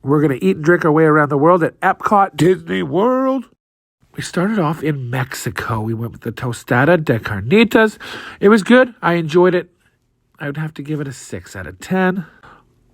We're going to eat and drink our way around the world at Epcot Disney World. We started off in Mexico. We went with the Tostada de Carnitas. It was good. I enjoyed it. I would have to give it a 6 out of 10.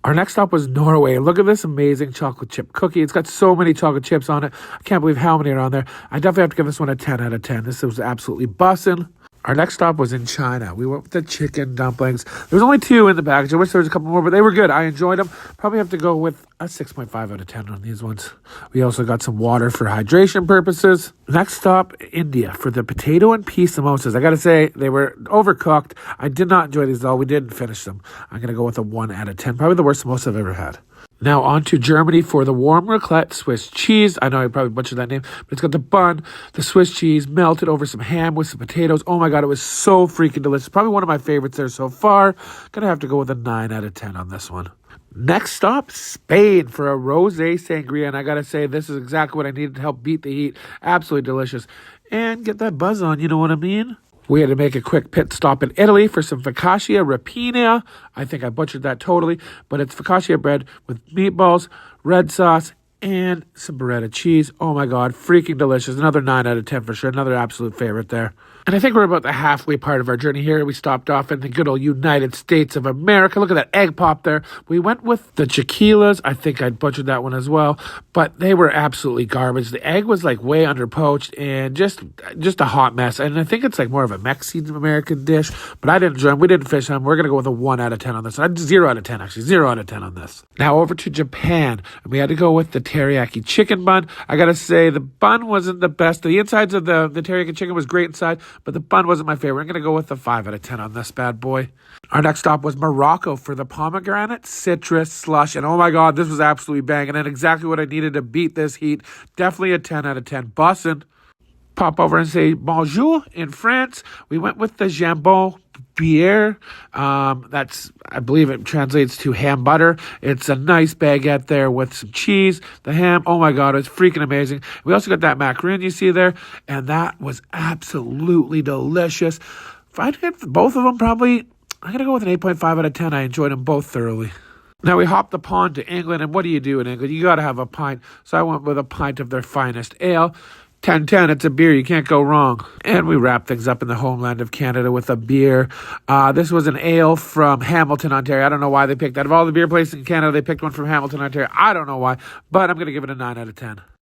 Our next stop was Norway. Look at this amazing chocolate chip cookie. It's got so many chocolate chips on it. I can't believe how many are on there. I definitely have to give this one a 10 out of 10. This was absolutely bussin'. Our next stop was in China. We went with the chicken dumplings. There was only 2 in the package. I wish there was a couple more, but they were good. I enjoyed them. Probably have to go with a 6.5 out of 10 on these ones. We also got some water for hydration purposes. Next stop, India, for the potato and pea samosas. I got to say, they were overcooked. I did not enjoy these at all. We didn't finish them. I'm going to go with a 1 out of 10. Probably the worst samosa I've ever had. Now on to Germany for the warm raclette Swiss cheese. I know I probably butchered that name, but it's got the bun, the Swiss cheese, melted over some ham with some potatoes. Oh my God, it was so freaking delicious. Probably one of my favorites there so far. Gonna have to go with a 9 out of 10 on this one. Next stop, Spain for a rosé sangria. And I gotta say, this is exactly what I needed to help beat the heat. Absolutely delicious. And get that buzz on, you know what I mean? We had to make a quick pit stop in Italy for some focaccia rapina. I think I butchered that totally, but it's focaccia bread with meatballs, red sauce, and some burrata cheese. Oh my God, freaking delicious. Another 9 out of 10 for sure. Another absolute favorite there. And I think we're about the halfway part of our journey here. We stopped off in the good old United States of America. Look at that egg pop there. We went with the chiquilas. I think I butchered that one as well, but they were absolutely garbage. The egg was like way under poached and just a hot mess. And I think it's like more of a Mexican American dish, but I didn't enjoy them. We didn't finish them. We're going to go with a 1 out of 10 on this. 0 out of 10 actually. 0 out of 10 on this. Now over to Japan. And we had to go with the teriyaki chicken bun. I got to say the bun wasn't the best. The insides of the teriyaki chicken was great inside, but the bun wasn't my favorite. I'm going to go with a 5 out of 10 on this bad boy. Our next stop was Morocco for the pomegranate citrus slush. And oh my God, this was absolutely banging and exactly what I needed to beat this heat. Definitely a 10 out of 10. Bussin'. Pop over and say bonjour in France. We went with the jambon beurre. That's, I believe it translates to ham butter. It's a nice baguette there with some cheese, the ham. Oh my God, it's freaking amazing. We also got that macaroon you see there, and that was absolutely delicious. If I get both of them, probably, I'm going to go with an 8.5 out of 10. I enjoyed them both thoroughly. Now we hopped the pond to England, and what do you do in England? You got to have a pint. So I went with a pint of their finest ale. 10-10, it's a beer. You can't go wrong. And we wrap things up in the homeland of Canada with a beer. This was an ale from Hamilton, Ontario. I don't know why they picked that. Of all the beer places in Canada, they picked one from Hamilton, Ontario. I don't know why, but I'm going to give it a 9 out of 10.